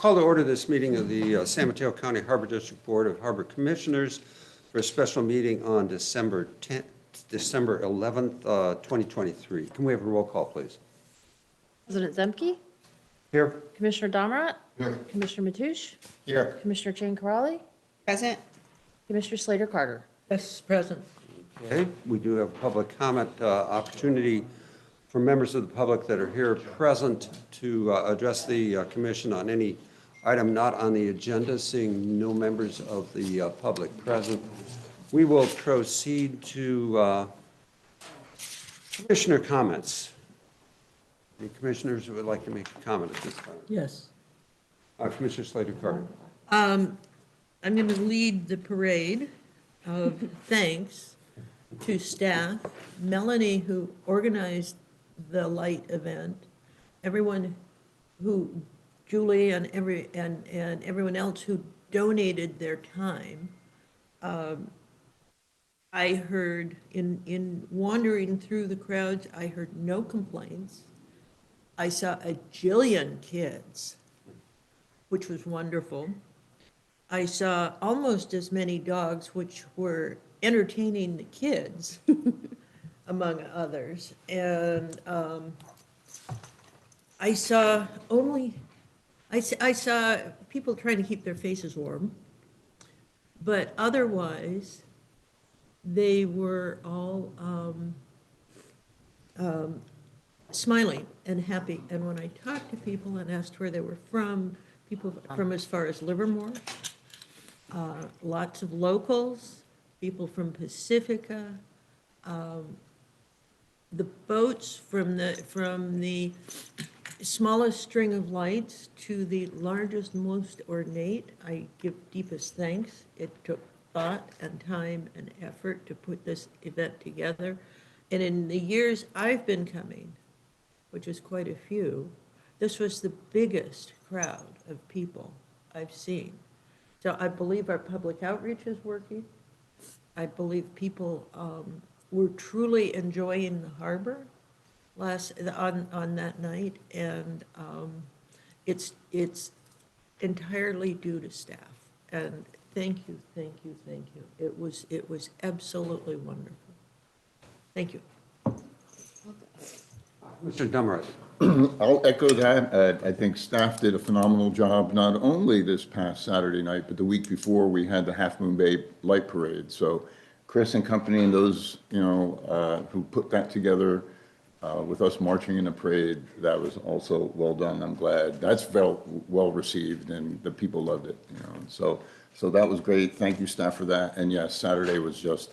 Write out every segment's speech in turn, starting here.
Call to order this meeting of the San Mateo County Harbor District Board of Harbor Commissioners for a special meeting on December 11th, 2023. Can we have a roll call, please? President Zemke, Here. Commissioner Domrat, Here. Commissioner Matoush, Here. Commissioner Jane Corrali, Present. Commissioner Slater Carter. Yes, present. Okay, we do have public comment opportunity for members of the public that are here present to address the commission on any item not on the agenda. Seeing no members of the public present, we will proceed to commissioner comments. Any commissioners who would like to make a comment at this time? Yes. Commissioner Slater Carter. I'm going to lead the parade of thanks to staff, Melanie, who organized the light event, everyone who, Julie and everyone else who donated their time. I heard in wandering through the crowds, I heard no complaints. I saw a jillion kids, which was wonderful. I saw almost as many dogs, which were entertaining the kids, among others. And I saw people trying to keep their faces warm, but otherwise, they were all smiling and happy. And when I talked to people and asked where they were from, people from as far as Livermore, lots of locals, people from Pacifica, the boats from the smallest string of lights to the largest, most ornate. I give deepest thanks. It took thought and time and effort to put this event together. And in the years I've been coming, which is quite a few, this was the biggest crowd of people I've seen. So I believe our public outreach is working. I believe people were truly enjoying the harbor on that night, and it's entirely due to staff. And thank you. It was absolutely wonderful. Thank you. Mr. Dummer. I'll echo that. I think staff did a phenomenal job, not only this past Saturday night, but the week before we had the Half Moon Bay Light Parade. So Chris and company and those, who put that together with us marching in the parade, that was also well done. I'm glad. That's well received and the people loved it, So that was great. Thank you, staff, for that. And yes, Saturday was just,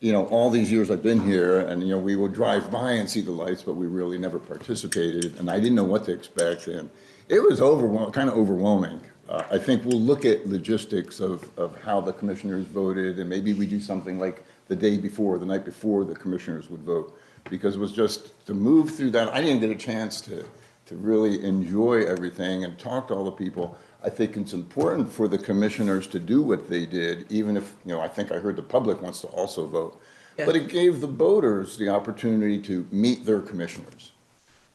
all these years I've been here and, we would drive by and see the lights, but we really never participated. And I didn't know what to expect. And it was kind of overwhelming. I think we'll look at logistics of how the commissioners voted, and maybe we do something like the night before the commissioners would vote, because it was just to move through that. I didn't get a chance to really enjoy everything and talk to all the people. I think it's important for the commissioners to do what they did, even if, I think I heard the public wants to also vote. Yeah. But it gave the voters the opportunity to meet their commissioners,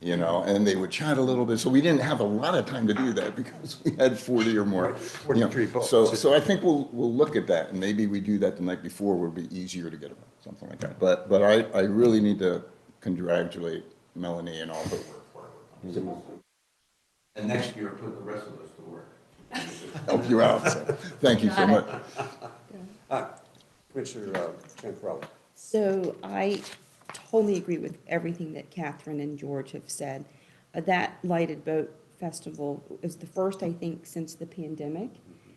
and they would chat a little bit. So we didn't have a lot of time to do that because we had 40 or more. 43 votes. So I think we'll look at that, and maybe we do that the night before where it'll be easier to get a vote, something like that. But I really need to congratulate Melanie and all her work. And next year, put the rest of us to work. Help you out. So thank you so much. Commissioner Jane Corrali. So I totally agree with everything that Catherine and George have said. That Lighted Boat Festival is the first, I think, since the pandemic,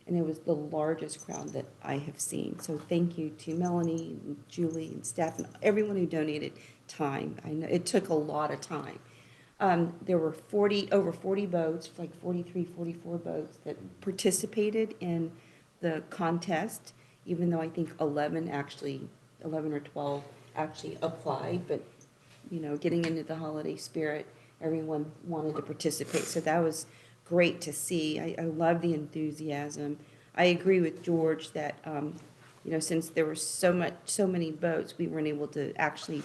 and it was the largest crowd that I have seen. So thank you to Melanie, and Julie, and Steph, and everyone who donated time. I know it took a lot of time. There were over 40 boats, like 43, 44 boats that participated in the contest, even though I think 11 or 12 actually applied, but, getting into the holiday spirit, everyone wanted to participate. So that was great to see. I love the enthusiasm. I agree with George that, since there were so many boats, we weren't able to actually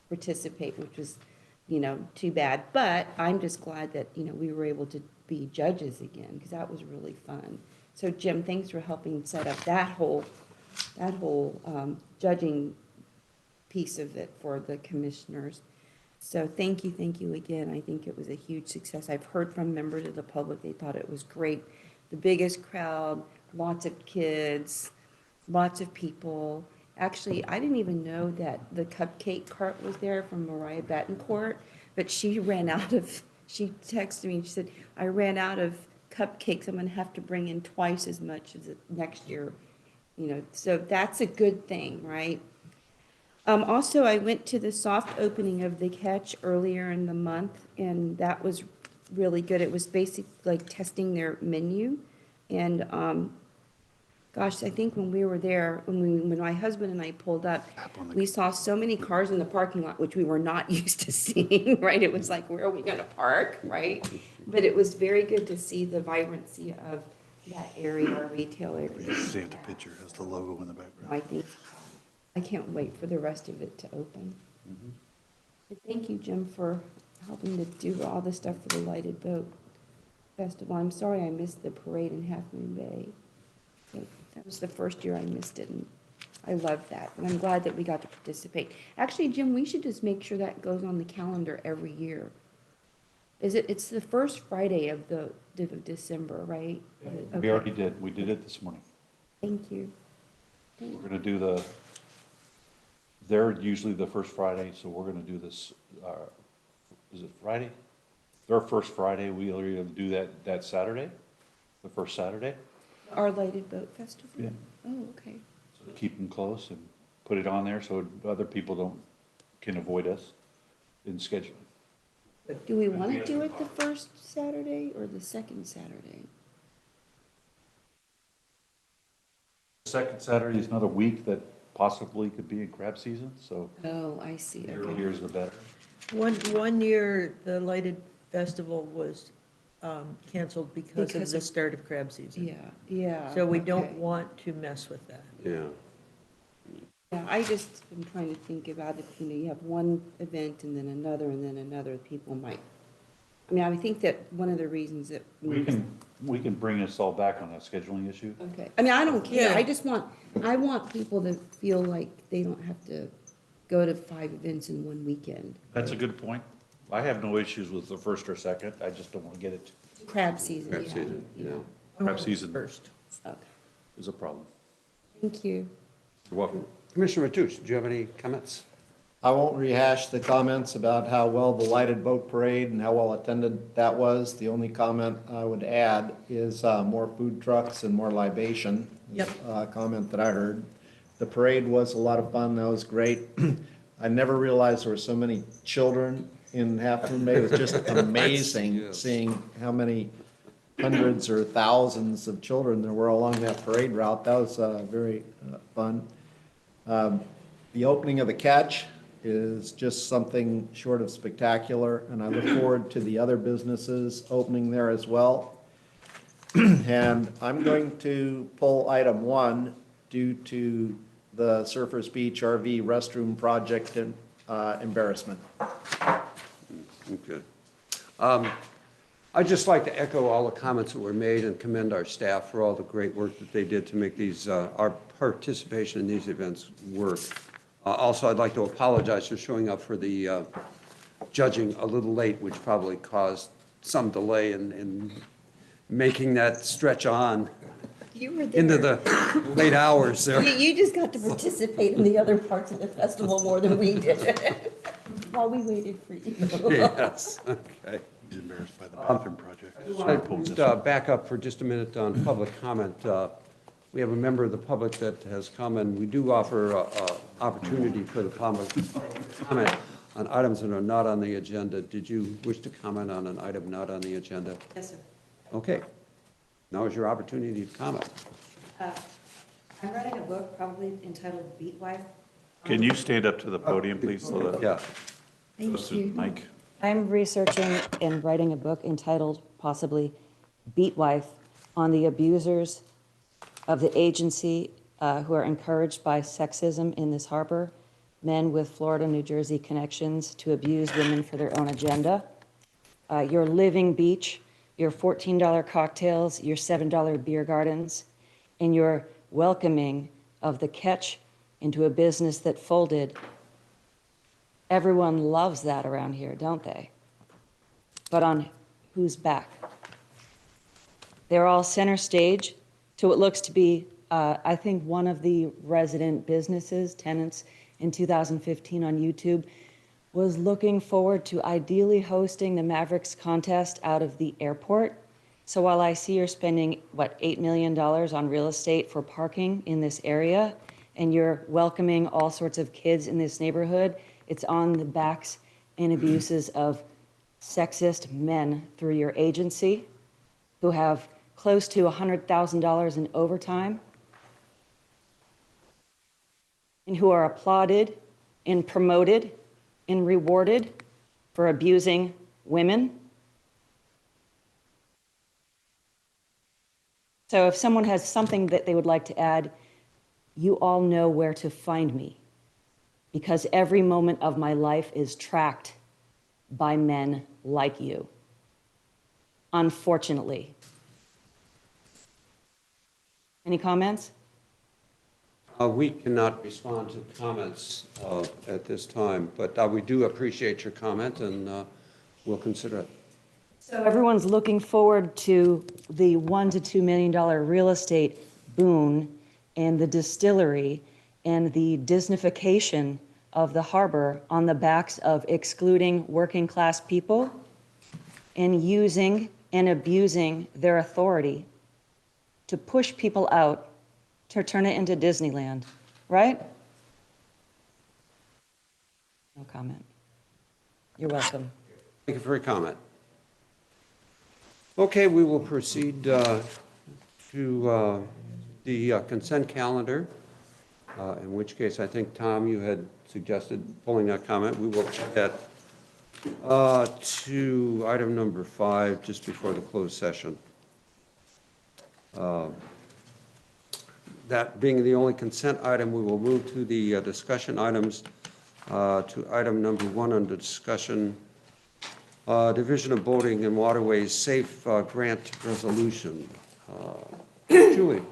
participate, which was, too bad. But I'm just glad that, we were able to be judges again, because that was really fun. So Jim, thanks for helping set up that whole judging piece of it for the commissioners. So thank you again. I think it was a huge success. I've heard from members of the public, they thought it was great. The biggest crowd, lots of kids, lots of people. Actually, I didn't even know that the cupcake cart was there from Mariah Betancourt, but she texted me, she said, I ran out of cupcakes, I'm gonna have to bring in twice as much as next year. So that's a good thing, right? Also, I went to the soft opening of the Catch earlier in the month, and that was really good. It was basically like testing their menu. And, gosh, I think when we were there, when my husband and I pulled up, we saw so many cars in the parking lot, which we were not used to seeing, right? It was like, where are we gonna park, right? But it was very good to see the vibrancy of that area, our retail area. The Santa picture has the logo in the background. I think, I can't wait for the rest of it to open. But thank you, Jim, for helping to do all the stuff for the Lighted Boat Festival. I'm sorry I missed the parade in Half Moon Bay. That was the first year I missed it, and I love that. And I'm glad that we got to participate. Actually, Jim, we should just make sure that goes on the calendar every year. It's the first Friday of December, right? We Okay. already did, we did it this morning. Thank you. We're gonna do they're usually the first Friday, so we're gonna do this, is it Friday? Their first Friday, we are gonna do that Saturday, the first Saturday. Our Lighted Boat Festival? Yeah. Oh, okay. So keep them close and put it on there so other people can avoid us in scheduling. Do we want to do it the first Saturday or the second Saturday? Second Saturday is another week that possibly could be in crab season, so Oh, I see, the okay. earlier is the better. One year, the Lighted Festival was canceled because of Because the of- start of crab season. Yeah. So we okay. don't want to mess with that. Yeah. Yeah, I just am trying to think about it, you have one event and then another, people might, I think that one of the reasons that. We can bring us all back on that scheduling issue. Okay, I don't care, Yeah. I want people to feel like they don't have to go to 5 events in one weekend. That's a good point. I have no issues with the first or second, I just don't want to get it, Crab season, Crab season, yeah. crab season First. Okay, is a problem. thank you. You're welcome. Commissioner Matoush, do you have any comments? I won't rehash the comments about how well the lighted boat parade and how well attended that was. The only comment I would add is more food trucks and more libation. Yep. Comment that I heard. The parade was a lot of fun. That was great. I never realized there were so many children in Half Moon Bay. It was just amazing Yes. seeing how many hundreds or thousands of children there were along that parade route. That was very fun. The opening of the Catch is just something short of spectacular, and I look forward to the other businesses opening there as well. And I'm going to pull item 1 due to the Surfers Beach RV restroom project and embarrassment. Okay. I'd just like to echo all the comments that were made and commend our staff for all the great work that they did to make these, our participation in these events work. Also, I'd like to apologize for showing up for the judging a little late, which probably caused some delay in making that stretch on You were there. into the late hours there. You just got to participate in the other parts of the festival more than we did, while we waited for you. Yes, okay. He's embarrassed by the bathroom project. I So want he pulls to this one. back up for just a minute on public comment. We have a member of the public that has come, and we do offer opportunity for the public to comment on items that are not on the agenda. Did you wish to comment on an item not on the agenda? Yes, sir. Okay. Now is your opportunity to comment. I'm writing a book probably entitled Beat Wife. Can you stand up to the podium, please, so that Yeah. goes to Mike? I'm researching and writing a book entitled possibly Beat Wife on the abusers of the agency who are encouraged by sexism in this harbor, men with Florida, New Jersey connections to abuse women for their own agenda. Your living beach your $14 cocktails, your $7 beer gardens, and your welcoming of the catch into a business that folded. Everyone loves that around here, don't they? But on whose back? They're all center stage to what looks to be, I think, one of the resident businesses, tenants in 2015 on YouTube, was looking forward to ideally hosting the Mavericks contest out of the airport. So while I see you're spending, $8 million on real estate for parking in this area, and you're welcoming all sorts of kids in this neighborhood, it's on the backs and abuses of sexist men through your agency who have close to $100,000 in overtime and who are applauded and promoted and rewarded for abusing women. So if someone has something that they would like to add, you all know where to find me, because every moment of my life is tracked by men like you, unfortunately. Any comments? We cannot respond to comments at this time, but we do appreciate your comment, and we'll consider it. So everyone's looking forward to the $1 to $2 million real estate boon and the distillery and the Disneyfication of the harbor on the backs of excluding working class people and using and abusing their authority to push people out to turn it into Disneyland, right? No comment. You're welcome. Thank you for your comment. Okay, we will proceed to the consent calendar, in which case I think, Tom, you had suggested pulling that comment. We will get to item number 5 just before the closed session. That being the only consent item, we will move to the discussion items, to item number 1 under discussion, Division of Boating and Waterways Safe Grant Resolution. Julie,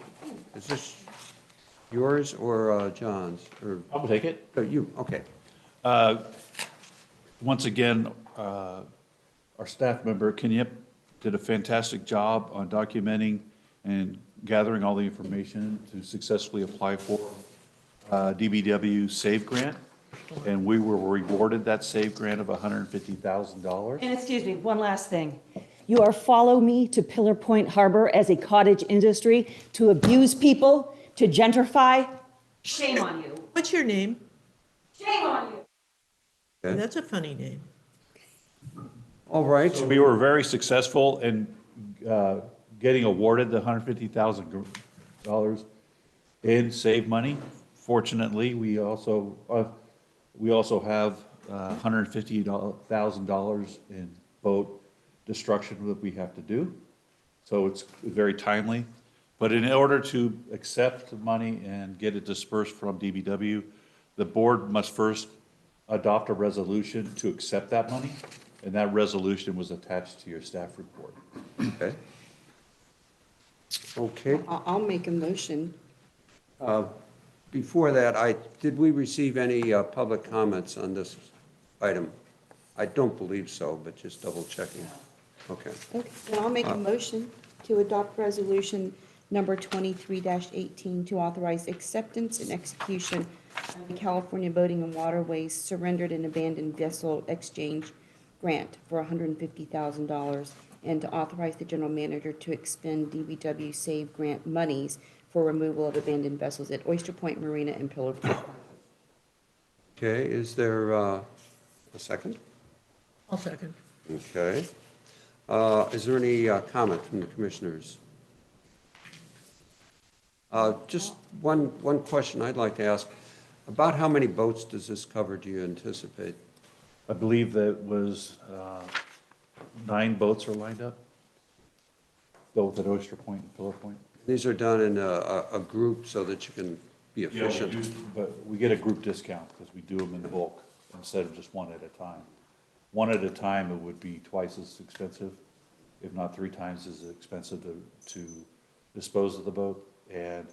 is this yours or John's? Or I'll take it. you, okay. Once again, our staff member, Kenyip, did a fantastic job on documenting and gathering all the information to successfully apply for DBW SAVE Grant. And we were rewarded that SAVE Grant of $150,000. And excuse me, one last thing. You are follow me to Pillar Point Harbor as a cottage industry to abuse people, to gentrify. Shame on you. What's your name? Shame on you. Okay. That's a funny name. All right. So we were very successful in getting awarded the $150,000 in SAVE money. Fortunately, we also have $150,000 in boat destruction that we have to do. So it's very timely. But in order to accept the money and get it dispersed from DBW, the board must first adopt a resolution to accept that money. And that resolution was attached to your staff report. Okay. Okay. I'll make a motion. Before that, did we receive any public comments on this item? I don't believe so, but just double checking. Okay. Okay, then I'll make a motion to adopt resolution number 23-18 to authorize acceptance and execution of the California Boating and Waterways Surrendered and Abandoned Vessel Exchange Grant for $150,000 and to authorize the general manager to expend DBW SAVE Grant monies for removal of abandoned vessels at Oyster Point Marina and Pillar Point. Okay, is there a second? I'll second. Okay. Is there any comment from the commissioners? Just one question I'd like to ask. About how many boats does this cover, do you anticipate? I believe that was 9 boats are lined up, both at Oyster Point and Pillar Point. These are done in a group so that you can be efficient. But we get a group discount because we do them in bulk instead of just one at a time. One at a time, it would be twice as expensive. if not 3 times as expensive to dispose of the boat. And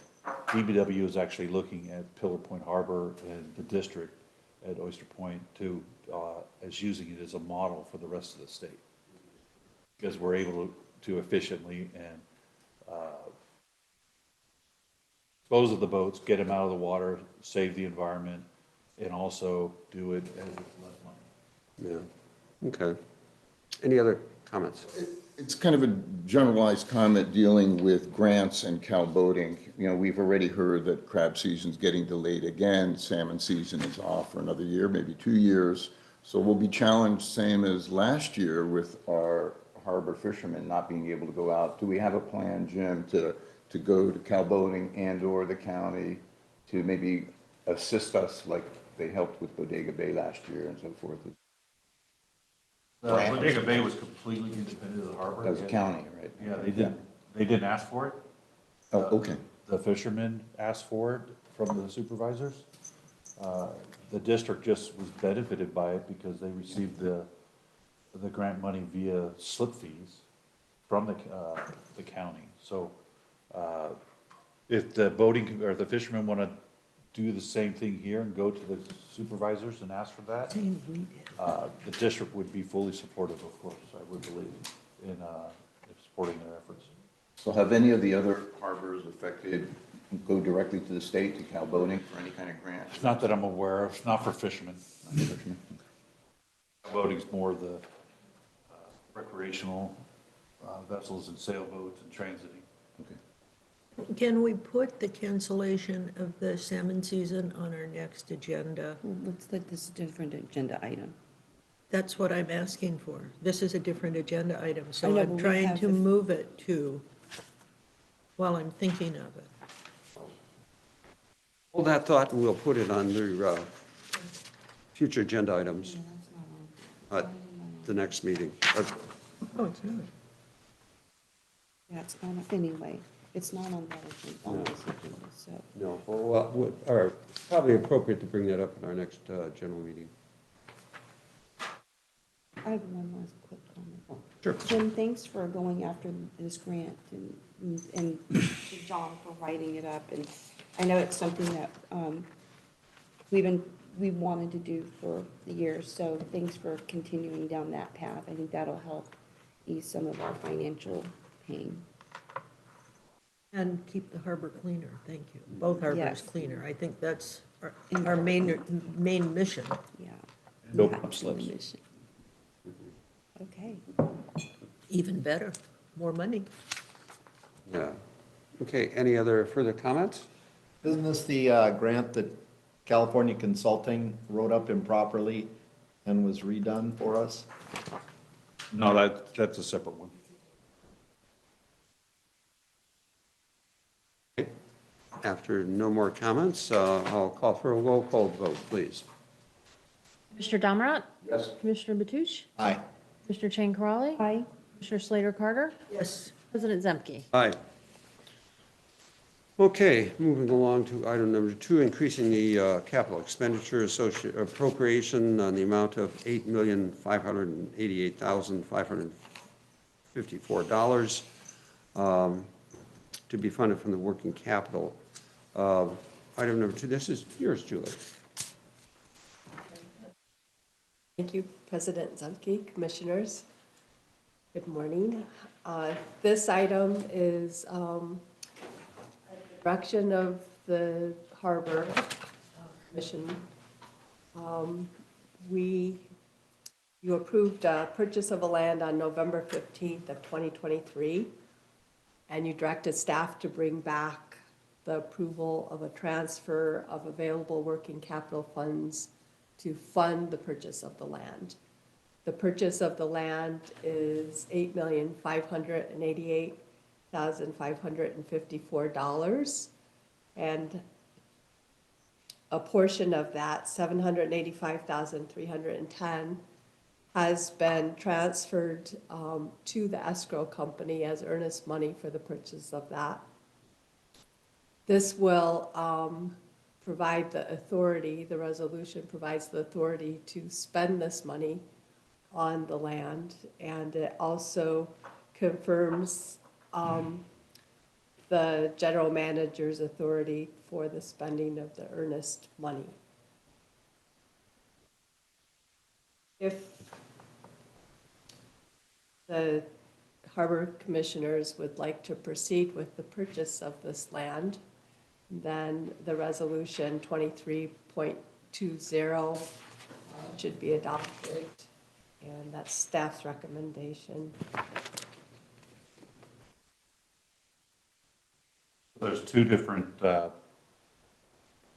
DBW is actually looking at Pillar Point Harbor and the district at Oyster Point too, as using it as a model for the rest of the state. Because we're able to efficiently and dispose of the boats, get them out of the water, save the environment, and also do it at less money. Yeah, okay. Any other comments? It's kind of a generalized comment dealing with grants and cow boating. You know, we've already heard that crab season's getting delayed again. Salmon season is off for another year, maybe 2 years. So we'll be challenged, same as last year, with our harbor fishermen not being able to go out. Do we have a plan, Jim, to go to cow boating and/or the county to maybe assist us like they helped with Bodega Bay last year and so forth? Bodega Bay was completely independent of the harbor. That was the county, right? Yeah, they didn't ask for it. Oh, okay. The fishermen asked for it from the supervisors. The district just was benefited by it because they received the grant money via slip fees from the county. So if the boating or the fishermen want to do the same thing here and go to the supervisors and ask for that, the district would be fully supportive, of course, I would believe, in supporting their efforts. So have any of the other harbors affected go directly to the state to cow boating for any kind of grant? It's not that I'm aware of, it's not for fishermen. Boating's more the recreational vessels and sailboats and transiting. Okay. Can we put the cancellation of the salmon season on our next agenda? Let's let this different agenda item. That's what I'm asking for. This is a different agenda item, I so know, I'm but we trying have to the- move it to, while I'm thinking of it. Hold that thought, and we'll put it on the future agenda items at the next meeting. Oh, it's not. Yeah, it's not, anyway, it's not on that agenda, on this agenda, so. No, well, or probably appropriate to bring that up in our next general meeting. I have one last quick comment. Sure. Jim, thanks for going after this grant and to John for writing it up. And I know it's something that we've wanted to do for the years, so thanks for continuing down that path. I think that'll help ease some of our financial pain. And keep the harbor cleaner, thank you. Both harbors Yes. cleaner. I think that's our main mission. Yeah. No Yeah, pump slips. mission. Okay. Even better, more money. Yeah. Okay, any other further comments? Isn't this the grant that California Consulting wrote up improperly and was redone for us? No, that's a separate one. After no more comments, I'll call for a roll call vote, please. Commissioner Domrat? Yes. Commissioner Mathush? Aye. Commissioner Chang Corrali? Aye. Commissioner Slater Carter? Yes. President Zemke? Aye. Okay, moving along to item number 2, increasing the capital expenditure appropriation on the amount of $8,588,554 to be funded from the working capital. Item number 2, this is yours, Julie. Thank you, President Zemke, Commissioners. Good morning. This item is a direction of the Harbor Commission. You approved a purchase of a land on November 15th of 2023, and you directed staff to bring back the approval of a transfer of available working capital funds to fund the purchase of the land. The purchase of the land is $8,588,554, and a portion of that, $785,310, has been transferred to the escrow company as earnest money for the purchase of that. This will provide the authority, the resolution provides the authority to spend this money on the land, and it also confirms the general manager's authority for the spending of the earnest money. If the harbor commissioners would like to proceed with the purchase of this land, then the resolution 23.20 should be adopted, and that's staff's recommendation. There's two different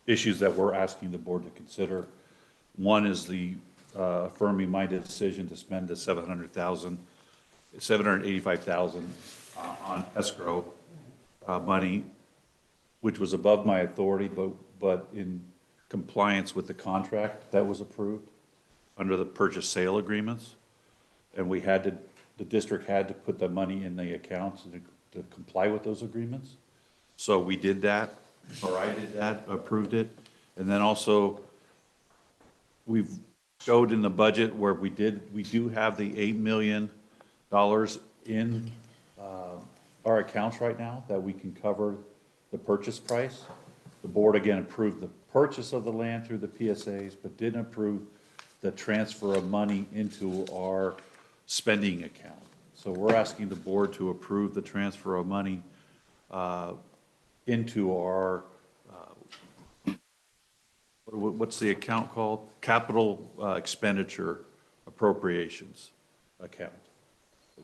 issues that we're asking the board to consider. One is the affirming my decision to spend the $785,000 on escrow money, which was above my authority, but in compliance with the contract that was approved under the purchase sale agreements. And the district had to put the money in the accounts to comply with those agreements. So we did that, or I did that, approved it. And then also, we've showed in the budget where we do have the $8 million in our accounts right now that we can cover the purchase price. The board again approved the purchase of the land through the PSAs, but didn't approve the transfer of money into our spending account. So we're asking the board to approve the transfer of money into our, what's the account called? Capital expenditure appropriations account,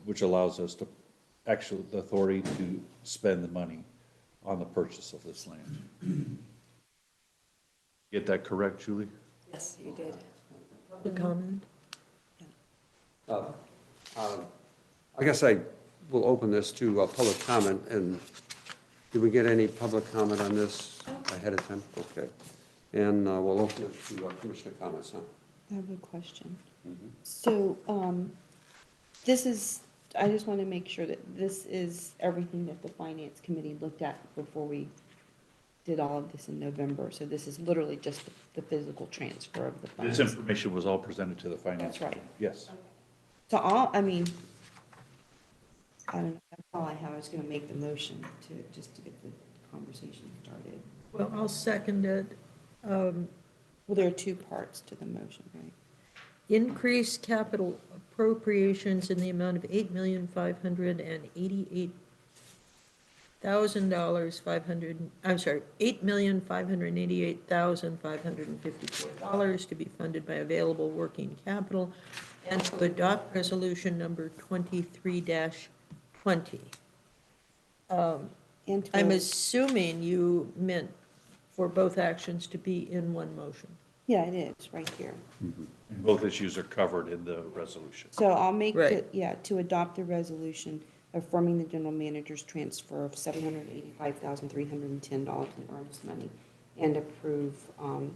which allows us to, actually, the authority to spend the money on the purchase of this land. Get that correct, Julie? Yes, you did. Public comment? I guess I will open this to public comment, and did we get any public comment on this ahead of time? Okay. And we'll open it to commissioner comments now. I have a question. So, this is, I just want to make sure that this is everything that the finance committee looked at before we did all of this in November. So this is literally just the physical transfer of the funds. This information was all presented to the finance. That's right. committee. Yes. So I mean, I don't know, that's all I have. I was going to make the motion just to get the conversation started. Well, I'll second it. Well, there are two parts to the motion, right? Increase capital appropriations in the amount of $8,588,500, I'm sorry, $8,588,554 to be funded by available working capital, and to adopt resolution number 23-20. And to- I'm assuming you meant for both actions to be in one motion. Yeah, it is, right here. And both issues are covered in the resolution. So I'll make, Right. to adopt the resolution affirming the general manager's transfer of $785,310 in earnest money and approve the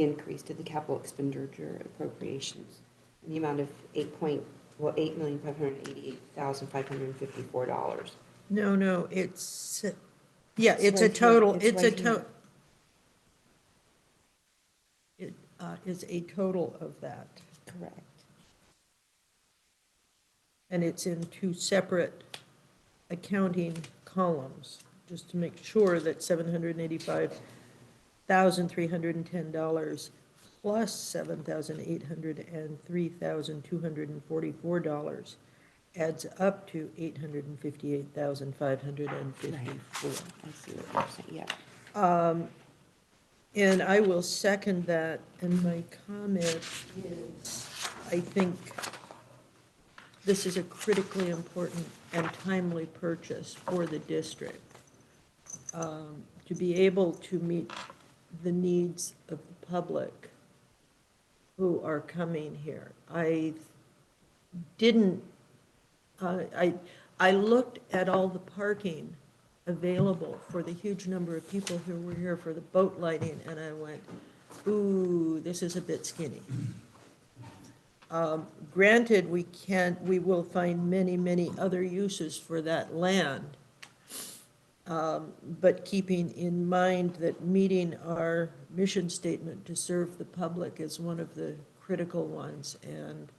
increase to the capital expenditure appropriations in the amount of $8,588,554. No, it's, yeah, It's it's a right here. total, It's it's a right here. total. It is a total of that, Correct. and it's in two separate accounting columns, just to make sure that $785,310 plus $7,800 and $3,244 adds up to $858,554. I see what you're saying, yeah. And I will second that, and my comment is, I think this is a critically important and timely purchase for the district. To be able to meet the needs of the public who are coming here. I didn't, I looked at all the parking available for the huge number of people who were here for the boat lighting, and I went, ooh, this is a bit skinny. Granted, we will find many other uses for that land. But keeping in mind that meeting our mission statement to serve the public is one of the critical ones, and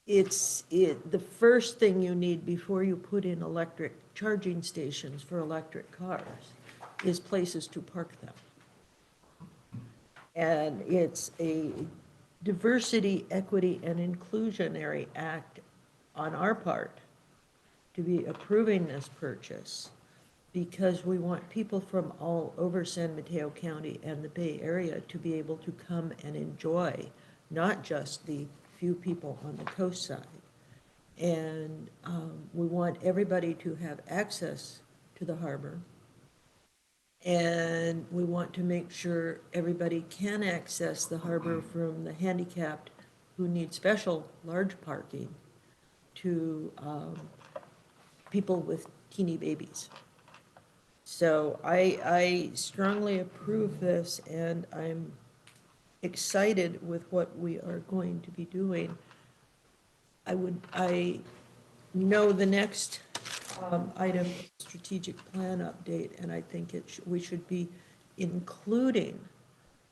the first thing you need before you put in electric charging stations for electric cars is places to park them. And it's a diversity, equity, and inclusionary act on our part to be approving this purchase, because we want people from all over San Mateo County and the Bay Area to be able to come and enjoy, not just the few people on the coast side. And we want everybody to have access to the harbor. And we want to make sure everybody can access the harbor, from the handicapped who need special large parking to people with teeny babies. So I strongly approve this, and I'm excited with what we are going to be doing. I know the next item, strategic plan update, and I think we should be including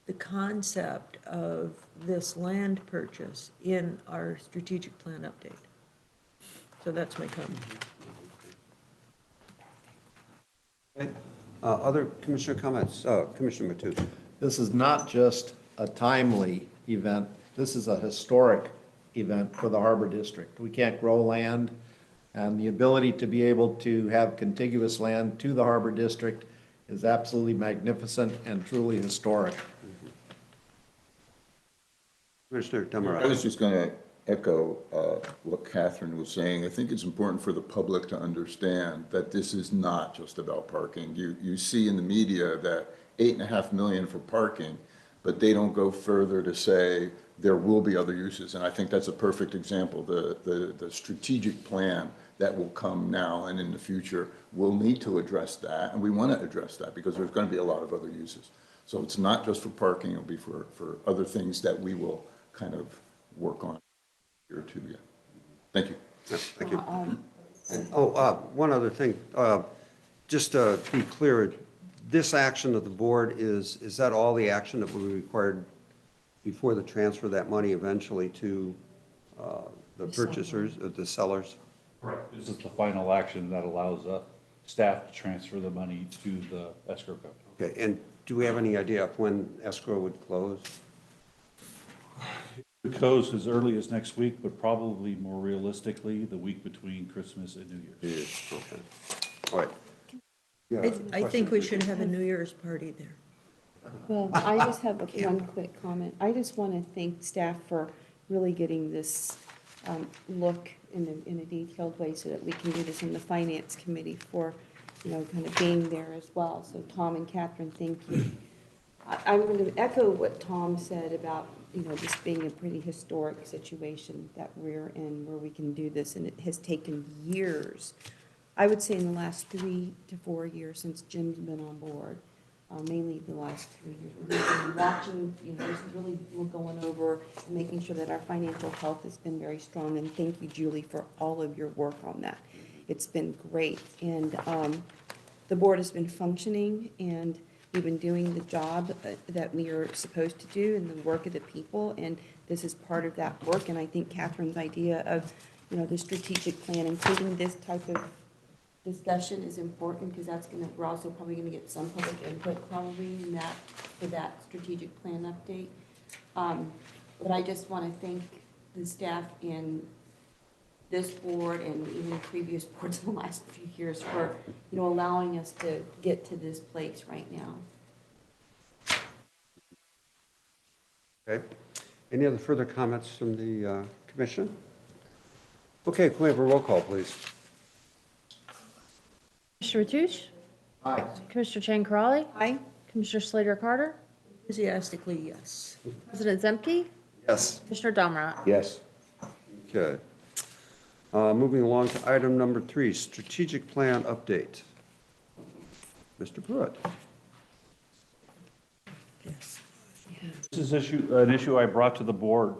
the concept of this land purchase in our strategic plan update. So that's my comment. Okay. Other commissioner comments? Commissioner Mateo. This is not just a timely event, this is a historic event for the Harbor District. We can't grow land, and the ability to be able to have contiguous land to the Harbor District is absolutely magnificent and truly historic. Commissioner I Demerara. was just going to echo what Catherine was saying. I think it's important for the public to understand that this is not just about parking. You see in the media that 8.5 million for parking, but they don't go further to say there will be other uses. And I think that's a perfect example. The strategic plan that will come now and in the future will need to address that. And we want to address that because there's going to be a lot of other uses. So it's not just for parking, it'll be for other things that we will kind of work on here or two. Yeah. Thank you. Yeah, thank you. One other thing, just to be clear, this action of the board is that all the action that will be required before the transfer of that money eventually to the purchasers, the sellers? Correct. This is the final action that allows staff to transfer the money to the escrow company. Okay, and do we have any idea of when escrow would close? It goes as early as next week, but probably more realistically, the week between Christmas and New Year's. Okay, all right. Yeah, I think we should have a New Year's party there. Well, I just have one quick comment. I just want to thank staff for really getting this look in a detailed way so that we can do this in the finance committee for, kind of being there as well. So Tom and Catherine, thank you. I'm going to echo what Tom said about, this being a pretty historic situation that we're in where we can do this, and it has taken years. I would say in the last 3 to 4 years since Jim's been on board, mainly the last 3 years. We've been watching, just really going over and making sure that our financial health has been very strong. And thank you, Julie, for all of your work on that. It's been great. And the board has been functioning, and we've been doing the job that we are supposed to do and the work of the people. And this is part of that work. And I think Catherine's idea of, the strategic plan, including this type of discussion, is important, because we're also probably gonna get some public input probably in that, for that strategic plan update. But I just want to thank the staff in this board and even previous boards in the last few years for, allowing us to get to this place right now. Okay. Any other further comments from the commission? Okay, can we have a roll call, please? Commissioner Mathush? Aye. Commissioner Chang Corrali? Aye. Commissioner Slater Carter? Enthusiastically, yes. President Zemke? Yes. Commissioner Domrat? Yes. Okay. Moving along to item number 3, strategic plan update. Mr. Pruitt. Yes. This is an issue I brought to the board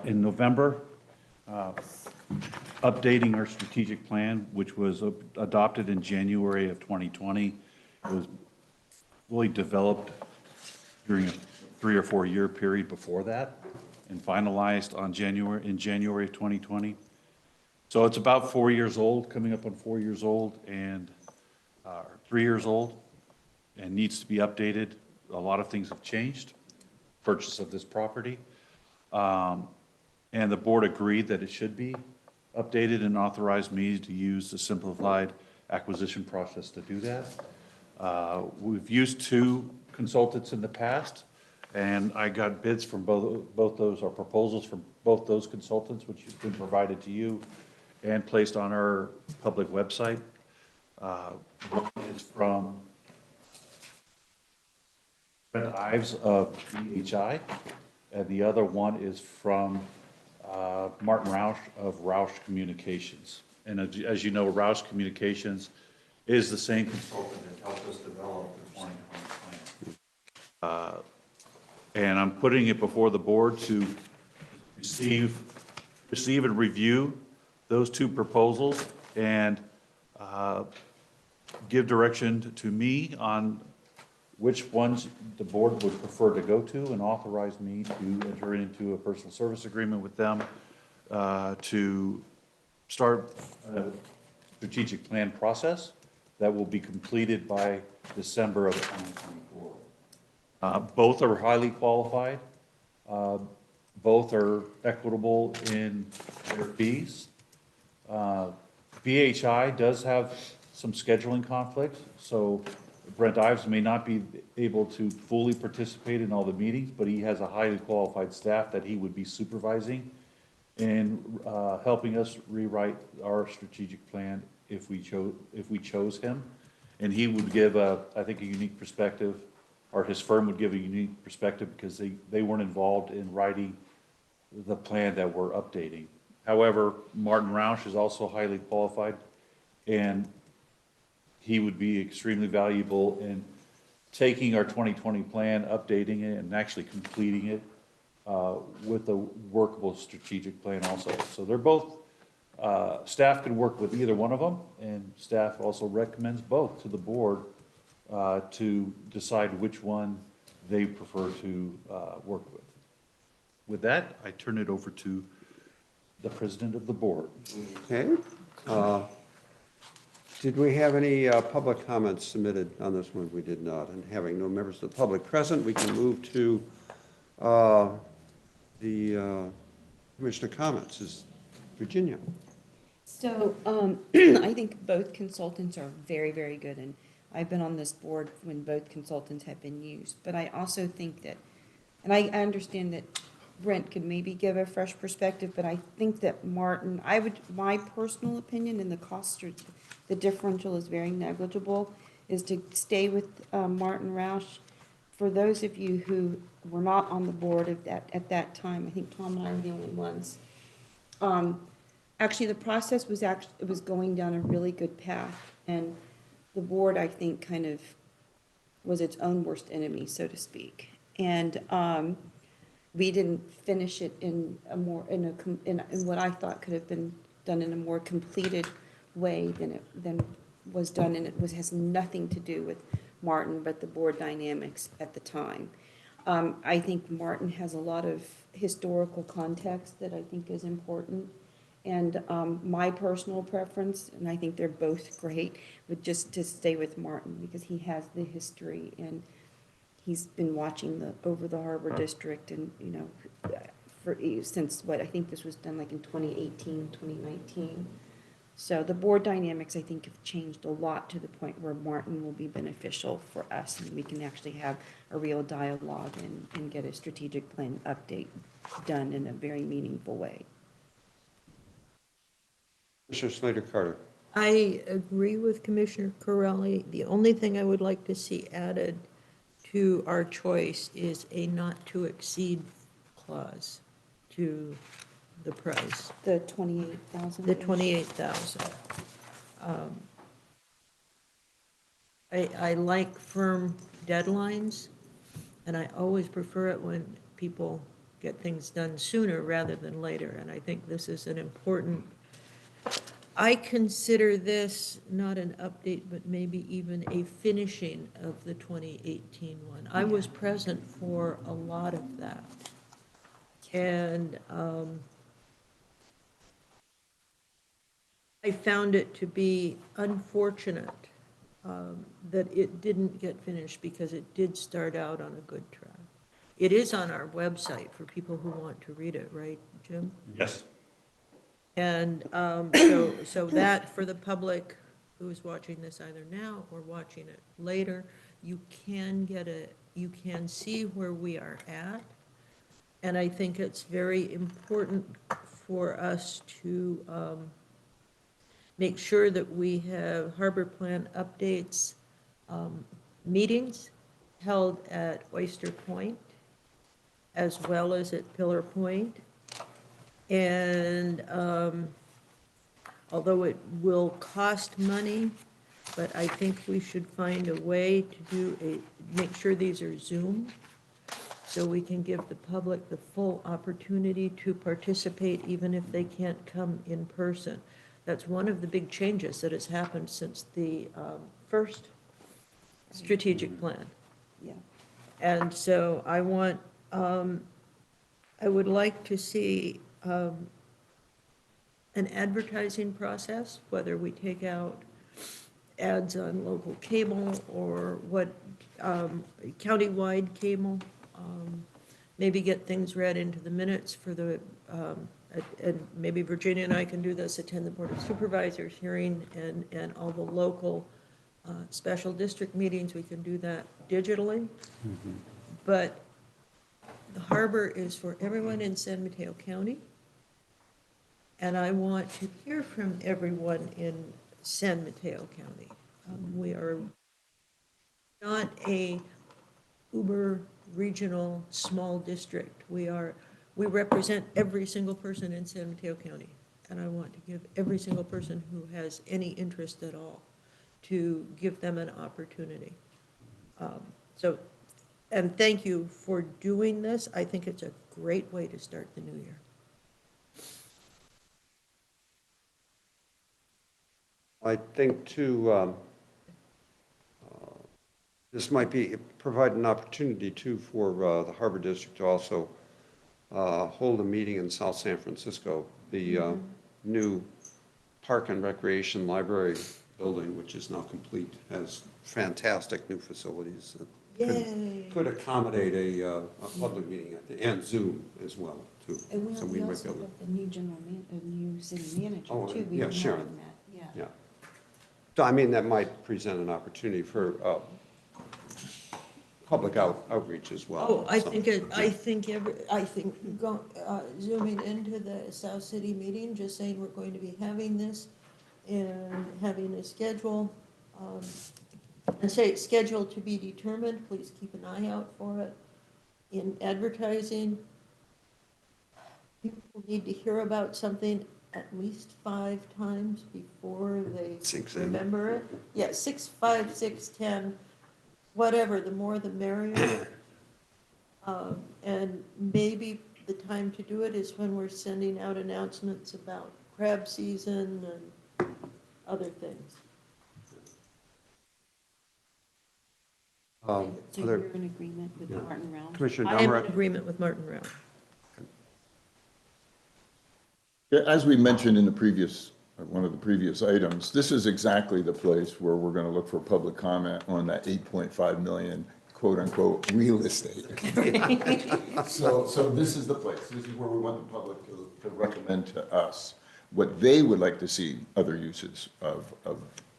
in November, updating our strategic plan, which was adopted in January of 2020. It was really developed during a 3 or 4 year period before that. and finalized in January of 2020. So it's about 4 years old, coming up on 4 years old, and 3 years old, and needs to be updated. A lot of things have changed, purchase of this property. And the board agreed that it should be updated and authorized me to use the simplified acquisition process to do that. We've used 2 consultants in the past, and I got bids from both those, or proposals from both those consultants, which has been provided to you and placed on our public website. One is from Brent Ives of BHI, and the other one is from Martin Roush of Roush Communications. And as you know, Roush Communications is the same consultant that helped us develop the 2020 plan. And I'm putting it before the board to receive and review those 2 proposals and give direction to me on which ones the board would prefer to go to, and authorize me to enter into a personal service agreement with them to start a strategic plan process that will be completed by December of 2024. Both are highly qualified. Both are equitable in their fees. BHI does have some scheduling conflicts, so Brent Ives may not be able to fully participate in all the meetings, but he has a highly qualified staff that he would be supervising and helping us rewrite our strategic plan if we chose him. And he would give, I think, a unique perspective, or his firm would give a unique perspective, because they weren't involved in writing the plan that we're updating. However, Martin Roush is also highly qualified, and he would be extremely valuable in taking our 2020 plan, updating it, and actually completing it with a workable strategic plan also. So they're both, staff can work with either one of them, and staff also recommends both to the board to decide which one they prefer to work with. With that, I turn it over to the president of the board. Okay. Did we have any public comments submitted on this one? We did not. And having no members of the public present, we can move to the commissioner comments. Is Virginia? So I think both consultants are very, very good, and I've been on this board when both consultants have been used. But I also think that, and I understand that Brent could maybe give a fresh perspective, but I think that Martin, my personal opinion, and the cost, or the differential is very negligible, is to stay with Martin Roush. For those of you who were not on the board at that time, I think Tom and I were the only ones. Actually, the process was going down a really good path, and the board, I think, kind of was its own worst enemy, so to speak. And we didn't finish it in what I thought could have been done in a more completed way than was done, and has nothing to do with Martin, but the board dynamics at the time. I think Martin has a lot of historical context that I think is important. And my personal preference, and I think they're both great, would just to stay with Martin, because he has the history, and he's been watching over the Harbor District, and, since I think this was done like in 2018, 2019. So the board dynamics, I think, have changed a lot to the point where Martin will be beneficial for us, and we can actually have a real dialogue and get a strategic plan update done in a very meaningful way. Commissioner Slater-Carter. I agree with Commissioner Corelli. The only thing I would like to see added to our choice is a not to exceed clause to the price, The 28,000. the 28,000. I like firm deadlines, and I always prefer it when people get things done sooner rather than later, and I think this is an important, I consider this not an update, but maybe even a finishing of the 2018 one. I was present for a lot of that. And I found it to be unfortunate that it didn't get finished because it did start out on a good track. It is on our website for people who want to read it, right, Jim? Yes. And so that, for the public who is watching this either now or watching it later, you can see where we are at. And I think it's very important for us to make sure that we have harbor plan updates, meetings held at Oyster Point as well as at Pillar Point. And although it will cost money, but I think we should find a way to make sure these are Zoom, so we can give the public the full opportunity to participate even if they can't come in person. That's one of the big changes that has happened since the first strategic plan. Yeah. And so I would like to see an advertising process, whether we take out ads on local cable or what, countywide cable, maybe get things read into the minutes for the, and maybe Virginia and I can do this, attend the Board of Supervisors hearing and all the local special district meetings, we can do that digitally. But the harbor is for everyone in San Mateo County. And I want to hear from everyone in San Mateo County. We are not a uber regional small district. We represent every single person in San Mateo County. And I want to give every single person who has any interest at all, to give them an opportunity. And thank you for doing this. I think it's a great way to start the new year. I think too, this might provide an opportunity too for the Harbor District to also hold a meeting in South San Francisco. The new Park and Recreation Library building, which is now complete, has fantastic new facilities that could accommodate a public meeting and Zoom as well too. And So we might also be able have the new new city manager Oh, too. We yeah, haven't Sharon. had that, yeah. Yeah. So I mean, that might present an opportunity for public outreach as well. Oh, I So, think, zooming into the South City meeting, just saying we're going to be having this and having a schedule, and say it's scheduled to be determined, please keep an eye out for it. In advertising, people need to hear about something at least 5 times before they Sinks in. remember it. Yeah, 6, 5, 6, 10, whatever, the more the merrier. And maybe the time to do it is when we're sending out announcements about crab season and other things. So other- you're in agreement with Yeah. Martin Round? Commissioner I am in Domrat? agreement with Martin Rowe. Yeah, as we mentioned in the previous, one of the previous items, this is exactly the place where we're going to look for public comment on that 8.5 million quote-unquote real estate. So this is the place. This is where we want the public to recommend to us what they would like to see other uses of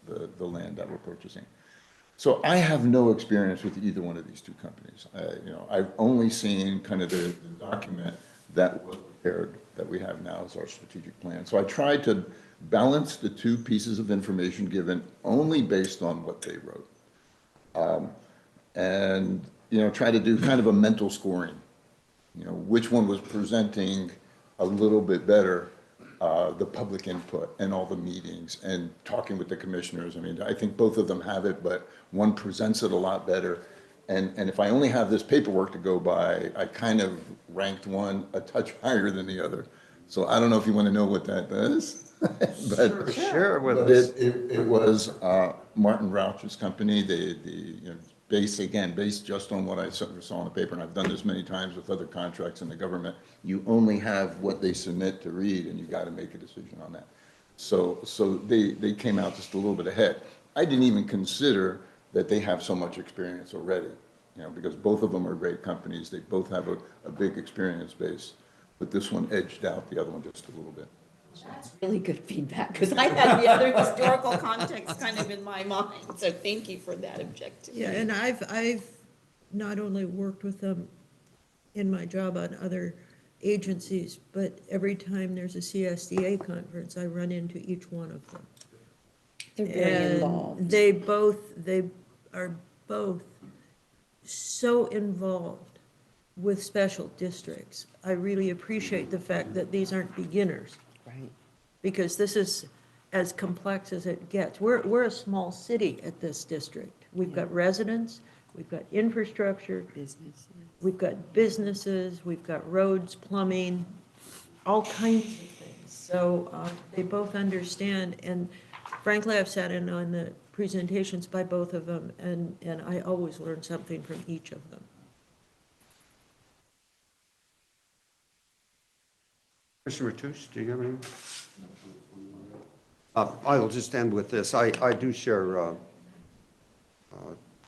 the land that we're purchasing. So I have no experience with either one of these two companies. I've only seen kind of the document that was prepared that we have now as our strategic plan. So I tried to balance the two pieces of information given only based on what they wrote. And, try to do kind of a mental scoring, which one was presenting a little bit better, the public input and all the meetings and talking with the commissioners. I mean, I think both of them have it, but one presents it a lot better. And if I only have this paperwork to go by, I kind of ranked one a touch higher than the other. So I don't know if you want to know what that does. But Share it with but us. it was Martin Rauch's company. They based just on what I saw on the paper, and I've done this many times with other contracts in the government, you only have what they submit to read, and you got to make a decision on that. So they came out just a little bit ahead. I didn't even consider that they have so much experience already, because both of them are great companies. They both have a big experience base, but this one edged out the other one just a little bit. That's really good feedback, because I had the other historical context kind of in my mind, so thank you for that objective. Yeah, and I've not only worked with them in my job on other agencies, but every time there's a CSDA conference, I run into each one of them. They're very involved. And they are both so involved with special districts. I really appreciate the fact that these aren't beginners, Right. because this is as complex as it gets. We're a small city at this district. We've got residents, we've got infrastructure, Business. we've got businesses, we've got roads, plumbing, all kinds of things. So they both understand, and frankly, I've sat in on the presentations by both of them, and I always learn something from each of them. Commissioner Matoush, do you have any? I'll just end with this. I do share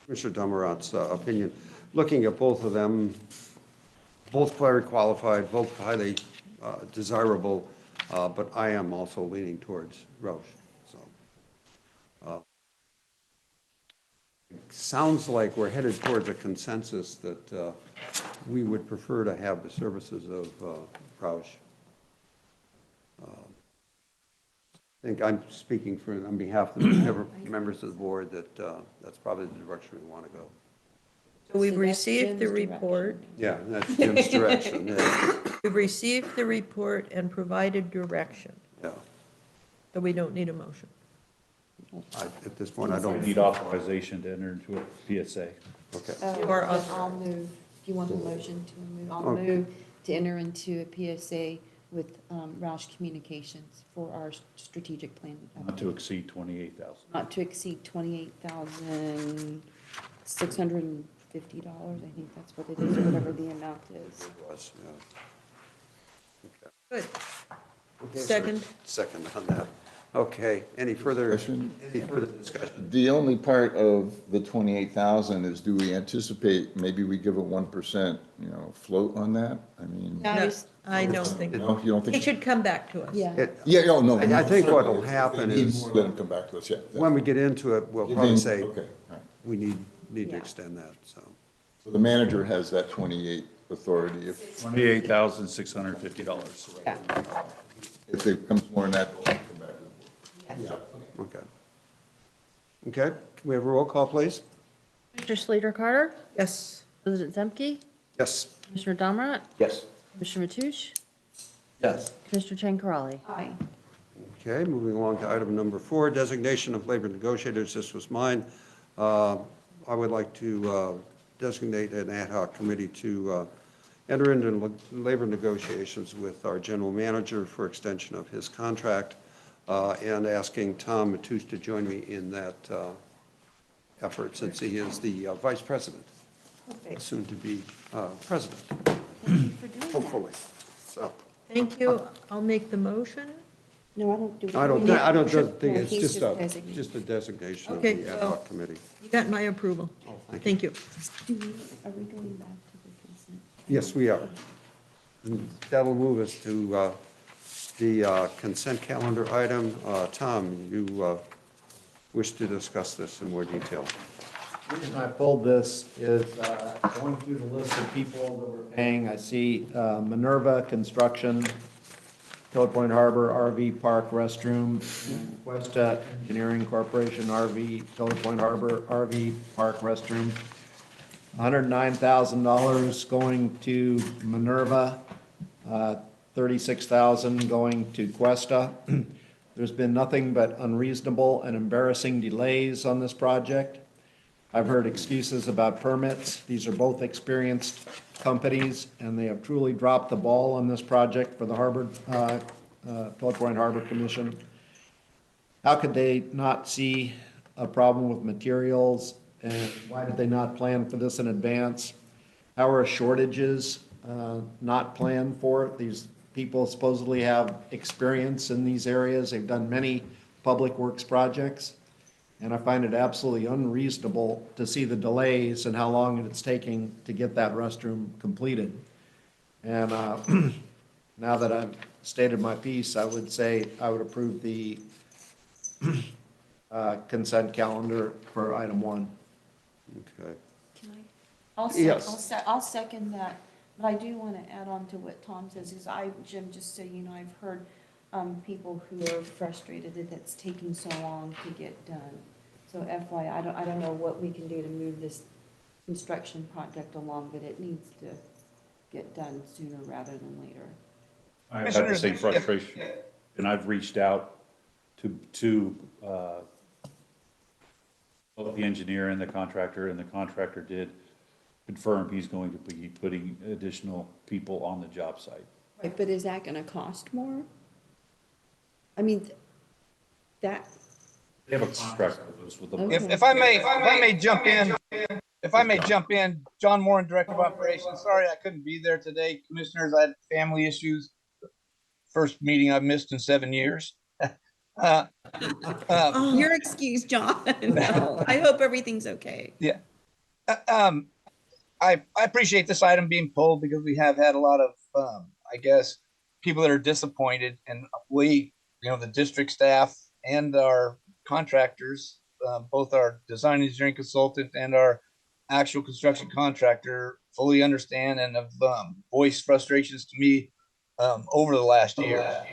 Commissioner Dummerant's opinion. Looking at both of them, both very qualified, both highly desirable, but I am also leaning towards Roush. So, it sounds like we're headed towards a consensus that we would prefer to have the services of Roush. I think I'm speaking on behalf of the members of the board that that's probably the direction we want to go. So we've So that's received the Jim's report, Yeah, that's Jim's direction. Yeah. we've received the report and provided direction, Yeah. so we don't need a motion. At this point, I I don't. need authorization to enter into a PSA. Okay. Or Then us. I'll move, if you want the motion to move, I'll Okay. move to enter into a PSA with Roush Communications for our strategic plan. Not to exceed 28,000. Not to exceed $28,650, I think that's what it is, or whatever the amount is. It was, yeah. Good. Okay, Second. Second on that. Okay, any further Discussion? discussion? The only part of the 28,000 is, do we anticipate maybe we give a 1%, float on that? I mean, No, I don't think, no, you don't think? it should come back to us. Yeah. Yeah, no. I think what'll happen If they need is- more, let them come back to us, yeah. When we get into it, we'll probably say, Okay, all right. we need to Yeah. extend that, so. So the manager has that 28 authority. If $28,650. Yeah. it becomes more than that, they'll come back to the board. Okay. Okay, can we have a roll call, please? Mr. Slater Carter, Yes. President Zemke, Yes. Commissioner Domrat, Yes. Commissioner Matoush, Yes. Commissioner Chang Corrali. Aye. Okay, moving along to item number 4, designation of labor negotiators. This was mine. I would like to designate an ad hoc committee to enter into labor negotiations with our general manager for extension of his contract, and asking Tom Matoush to join me in that effort, since he is the vice president, soon to be president, hopefully. So, Thank you. I'll make the motion. No, I don't do. I don't think No, it's he's just designated. just a designation of Okay, the ad so- hoc committee. You got my approval. Thank you. Are we going back to the consent? Yes, we are. And that'll move us to the consent calendar item. Tom, you wish to discuss this in more detail. The reason I pulled this is going through the list of people that we're paying. I see Minerva Construction, Pillar Point Harbor RV Park Restroom, and Questa Engineering Corporation RV, Pillar Point Harbor RV Park Restroom. $109,000 going to Minerva, 36,000 going to Questa. There's been nothing but unreasonable and embarrassing delays on this project. I've heard excuses about permits. These are both experienced companies, and they have truly dropped the ball on this project for the Harbor, Pillar Point Harbor Commission. How could they not see a problem with materials And why did they not plan for this in advance? How are shortages not planned for? These people supposedly have experience in these areas. They've done many public works projects. And I find it absolutely unreasonable to see the delays and how long it's taking to get that restroom completed. And now that I've stated my piece, I would say I would approve the consent calendar for item 1. Okay. Can I? Yes. I'll second that, but I do want to add on to what Tom says, is Jim, just so you know, I've heard people who are frustrated that it's taking so long to get done. So FYI, I don't know what we can do to move this construction project along, but it needs to get done sooner rather than later. I have the same frustration, and I've reached out to both the engineer and the contractor did confirm he's going to be putting additional people on the job site. Right, but is that going to cost more? I mean, that, They have a contract with them. Okay. If I may jump in, John Moore, Director of Operations. Sorry, I couldn't be there today. Commissioners, I had family issues. First meeting I've missed in 7 years. your excuse, John. No, I hope everything's okay. Yeah. I appreciate this item being pulled because we have had a lot of, I guess, people that are disappointed, and we, the district staff and our contractors, both our design engineering consultant and our actual construction contractor, fully understand and have voiced frustrations to me over the last year.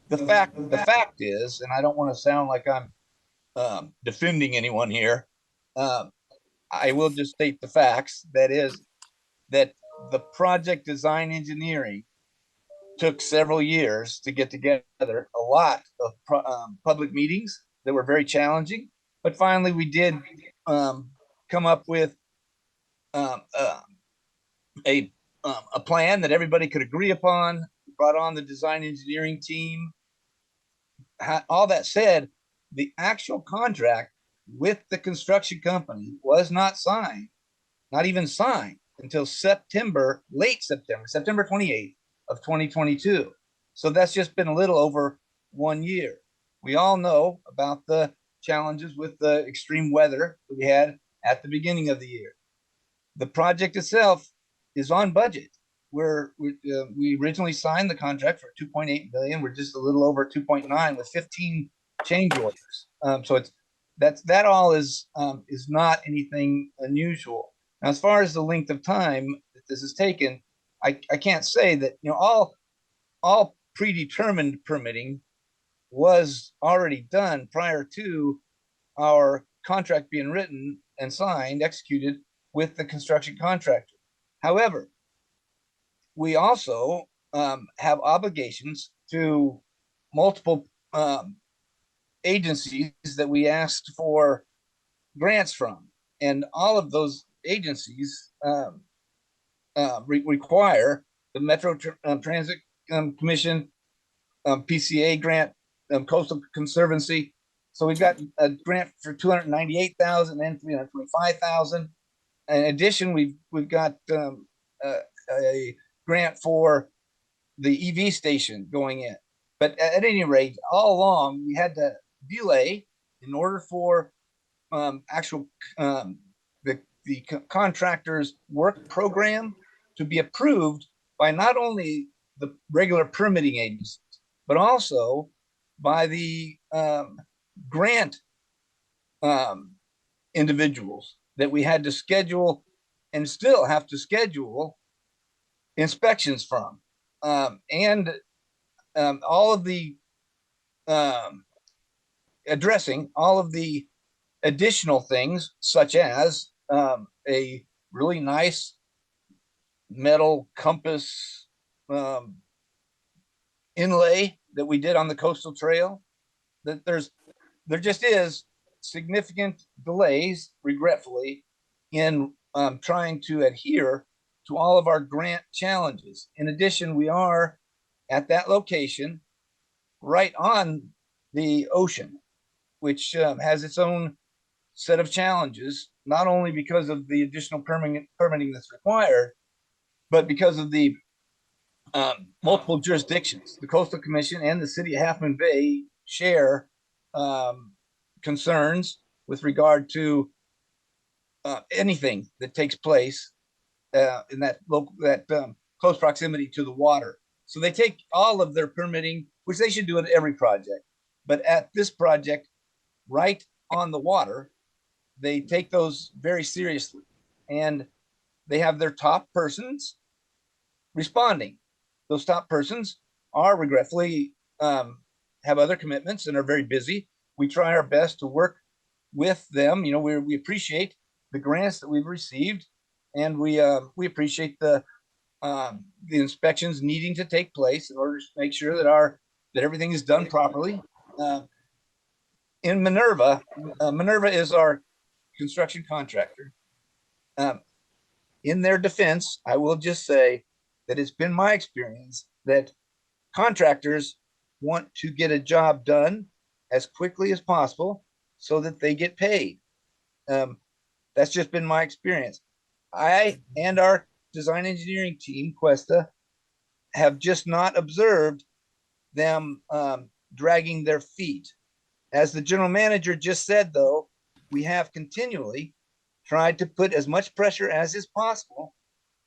The fact is, and I don't want to sound like I'm defending anyone here. I will just state the facts. That is, that the project design engineering took several years to get together, a lot of public meetings that were very challenging, but finally we did come up with a plan that everybody could agree upon. Brought on the design engineering team. All that said, the actual contract with the construction company was not signed, not even signed until September, late September, September 28th of 2022. So that's just been a little over 1 year. We all know about the challenges with the extreme weather that we had at the beginning of the year. The project itself is on budget. We originally signed the contract for 2.8 billion. We're just a little over 2.9 with 15 change orders. So that all is not anything unusual. Now, as far as the length of time that this has taken, I can't say that all predetermined permitting was already done prior to our contract being written and signed, executed with the construction contractor. However, we also have obligations to multiple agencies that we asked for grants from, and all of those agencies require the Metro Transit Commission, PCA grant, Coastal Conservancy. So we've got a grant for 298,000 and 325,000. In addition, we've got a grant for the EV station going in. But at any rate, all along we had to delay in order for actual the contractor's work program to be approved by not only the regular permitting agencies, but also by the grant individuals that we had to schedule and still have to schedule inspections from. And all of the addressing all of the additional things, such as a really nice metal compass inlay that we did on the coastal trail. That there just is significant delays, regretfully, in trying to adhere to all of our grant challenges. In addition, we are at that location right on the ocean, which has its own set of challenges, not only because of the additional permitting that's required, but because of the multiple jurisdictions. The Coastal Commission and the city of Half Moon Bay share concerns with regard to anything that takes place in that close proximity to the water. So they take all of their permitting, which they should do at every project, but at this project, right on the water, they take those very seriously, and they have their top persons responding. Those top persons are regretfully have other commitments and are very busy. We try our best to work with them. You know, we appreciate the grants that we've received, and we appreciate the inspections needing to take place in order to make sure that everything is done properly. In Minerva, Minerva is our construction contractor. In their defense, I will just say that it's been my experience that contractors want to get a job done as quickly as possible so that they get paid. That's just been my experience. I and our design engineering team, Questa, have just not observed them dragging their feet. As the general manager just said, though, we have continually tried to put as much pressure as is possible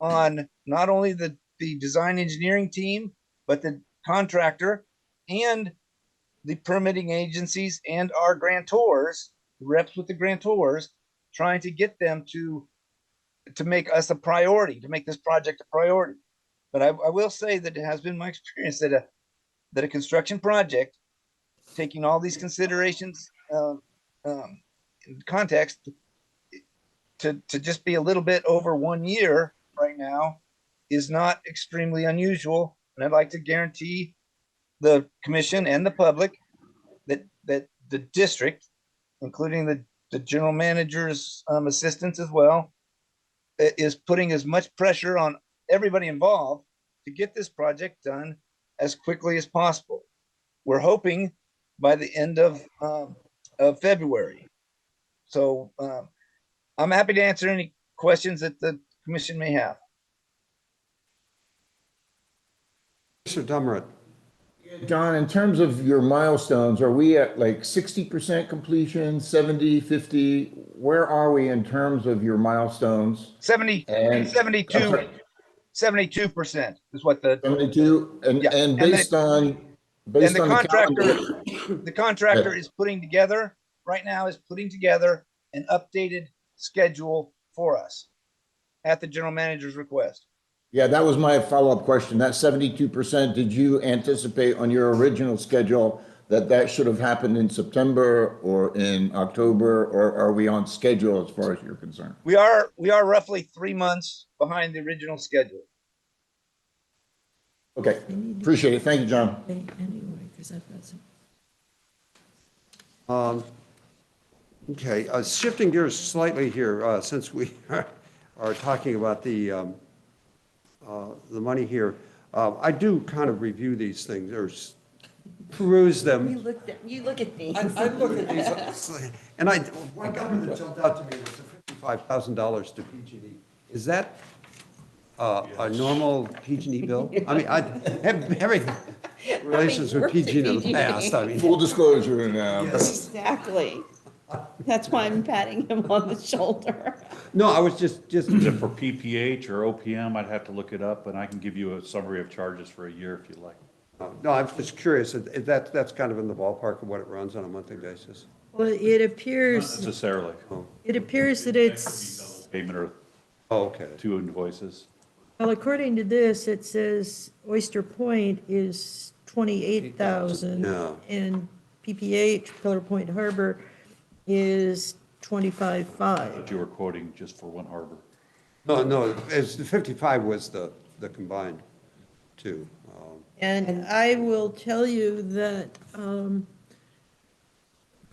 on not only the design engineering team, but the contractor and the permitting agencies and our grantors, reps with the grantors, trying to get them to make us a priority, to make this project a priority. But I will say that it has been my experience that a construction project, taking all these considerations in context, to just be a little bit over 1 year right now is not extremely unusual. And I'd like to guarantee the commission and the public that the district, including the general manager's assistants as well, is putting as much pressure on everybody involved to get this project done as quickly as possible. We're hoping by the end of February. So I'm happy to answer any questions that the commission may have. Mr. Dummerit. John, in terms of your milestones, are we at like 60% completion, 70, 50? Where are we in terms of your milestones? 72% is what the 72, Yeah, and and based on and the on the contractor is putting together right now an updated schedule for us at the general manager's request. Yeah, that was my follow-up question. That 72%, did you anticipate on your original schedule that should have happened in September or in October, or are we on schedule as far as you're concerned? We are roughly 3 months behind the original schedule. Okay, appreciate it. Thank you, John. Anyway, because I've got some. Okay, shifting gears slightly here, since we are talking about the money here, I do kind of review these things, or peruse them. You look at things. I look at these, and one number that jumped out to me was the $55,000 to PG&E. Is that a normal PG&E bill? I mean, I have very relations with PG&E in the past, I mean. Full disclosure now. Exactly. That's why I'm patting him on the shoulder. No, I was just, Is it for PPH or OPM? I'd have to look it up, and I can give you a summary of charges for a year if you'd like. no, I'm just curious, that's kind of in the ballpark of what it runs on a monthly basis. Well, it Not appears, necessarily. that it's, Payment or Oh, okay. 2 invoices. well, according to this, it says Oyster Point is 28,000. Yeah. And PPH, Pillar Point Harbor, is 25.5. But you were quoting just for one harbor. No, it's, the 55 was the combined two. And I will tell you that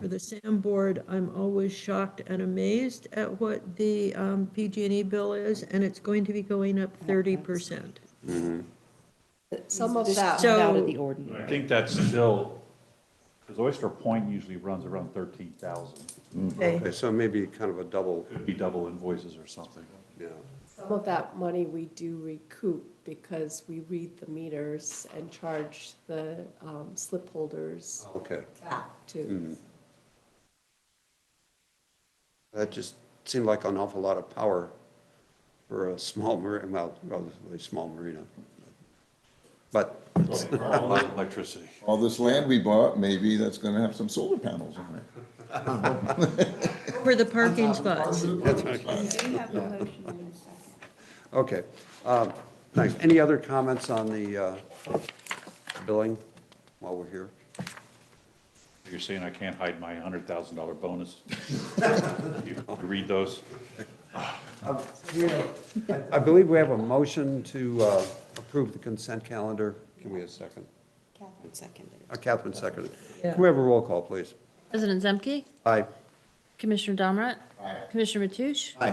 for the SAM board, I'm always shocked and amazed at what the PG&E bill is, and it's going to be going up 30%. Some of This that, is out of So- the I ordinary. think that's still Because Oyster Point usually runs around 13,000. Okay, Okay, so maybe kind of a double, Could be double invoices or something. yeah. Some of that money we do recoup because we read the meters and charge the slip holders Okay. back too. That just seemed like an awful lot of power for a small marina, well, relatively small marina. But, Electricity. All this land we bought, maybe that's gonna have some solar panels on it. over the parking spots. that's right. We have a motion in a second. Okay, thanks. Any other comments on the billing while we're here? You're saying I can't hide my $100,000 bonus? You read those? I believe we have a motion to approve the consent calendar. Can we have a second? Catherine seconded. Catherine seconded. Yeah. Can we have a roll call, please? President Zemke, Aye. Commissioner Domrat, Commissioner Mathush, Aye.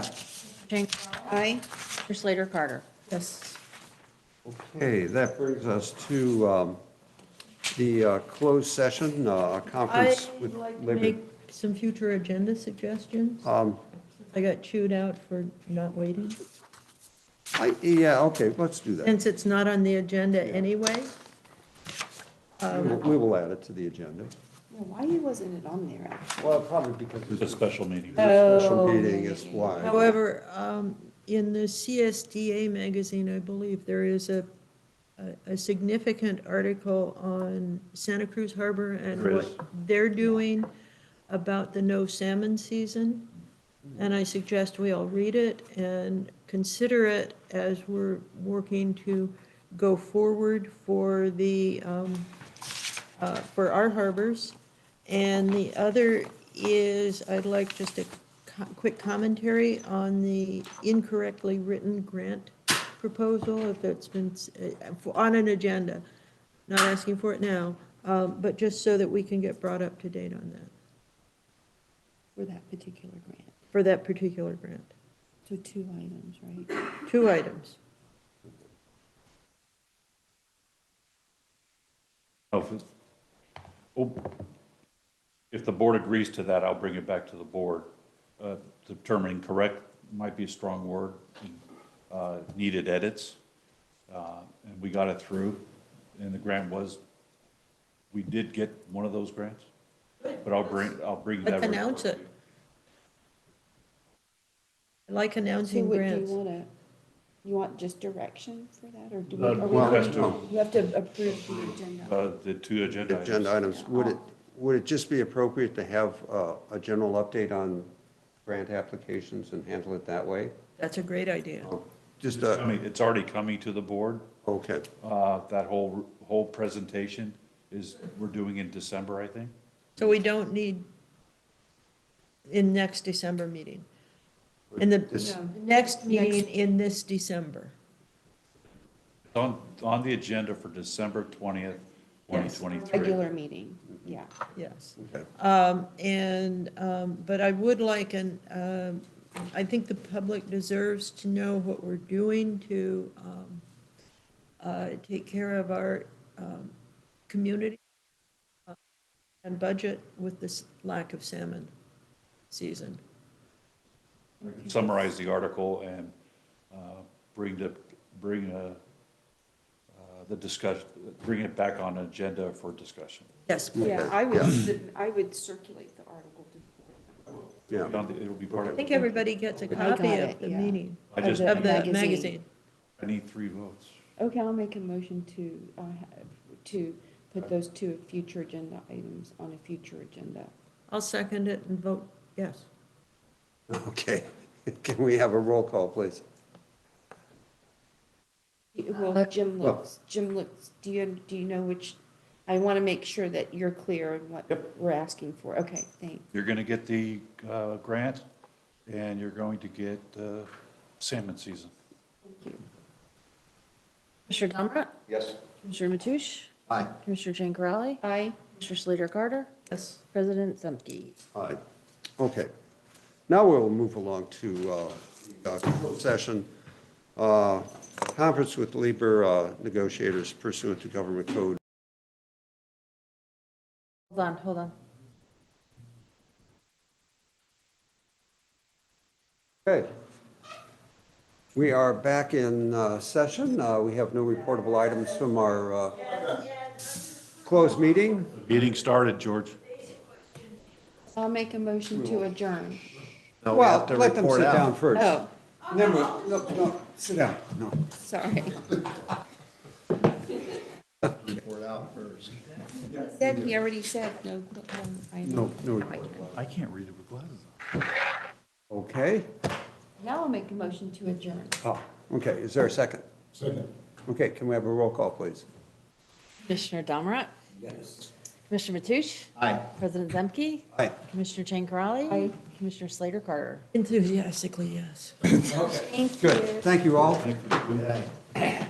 Jane Aye. Commissioner Slater Carter. Yes. Okay, that brings us to the closed session, a conference I'd with like to Labor. make some future agenda suggestions. I got chewed out for not waiting. Yeah, okay, let's do that. Since it's not on the agenda anyway, We will add it to the agenda. Yeah, why wasn't it on there, actually? Well, probably because It's a special meeting. special meeting is why. however, in the CSDA magazine, I believe, there is a significant article on Santa Cruz Harbor and There what is. they're doing about the no salmon season. And I suggest we all read it and consider it as we're working to go forward for the, for our harbors. And the other is, I'd like just a quick commentary on the incorrectly written grant proposal, if it's been, on an agenda. Not asking for it now, but just so that we can get brought up to date on that, For that particular grant. for that particular grant. So 2 items, right? 2 items. If the board agrees to that, I'll bring it back to the board. Determining correct might be a strong word. Needed edits. And we got it through, and the grant was, we did get one of those grants. But I'll bring that. Let's announce it. I like announcing So what, do grants. you want just direction for that, or do we? No, are we well, going no. You have to approve the agenda. The 2 agenda items. Agenda items, would it just be appropriate to have a general update on grant applications and handle it that way? That's a great idea. Just, I mean, it's already coming to the board. okay, That whole presentation we're doing in December, I think. So we don't need in next December meeting. In the next meeting in this December. It's on the agenda for December 20th, 2023. Regular meeting, yeah. Yes. okay. But I would like, I think the public deserves to know what we're doing to take care of our community and budget with this lack of salmon season. Summarize the article and bring the discussion, bring it back on agenda for discussion. Yes, please. Yeah, I would circulate the article to. Yeah, It'll be part I of think it. everybody gets a got copy it, of the yeah. meeting, I just, of the magazine. magazine. I need 3 votes. Okay, I'll make a motion to put those 2 future agenda items on a future agenda. I'll second it and vote yes. okay. Can we have a roll call, please? Well, Jim looks, do you know which, I want to make sure that you're clear on what Yep. we're asking for. Okay, thanks. You're going to get the grant, and you're going to get salmon season. Thank you. Commissioner Domrat, Yes. Commissioner Mathush, Aye. Commissioner Jane Corrali, Aye. Commissioner Slater Carter, Yes. President Zemke. Aye. Okay. Now we'll move along to the closed session. Conference with labor negotiators pursuant to Government Code Hold on. Okay. We are back in session. We have no reportable items from our closed meeting. Meeting started, George. I'll make a motion to adjourn. No, we Well, have to let them report sit down out. first. Oh, And then we'll, no, sit down, no. sorry. Report out first. He already said no. I know. No. I can't read it with glasses on. Okay. Now I'll make a motion to adjourn. Oh, okay, is there a second? Second. Okay, can we have a roll call, please? Commissioner Domrat? Yes. Commissioner Mathush? Aye. President Zemke? Aye. Commissioner Jane Corrali? Aye. Commissioner Slater Carter? Enthusiastically, yes. Thank you. Good, thank you all. Aye.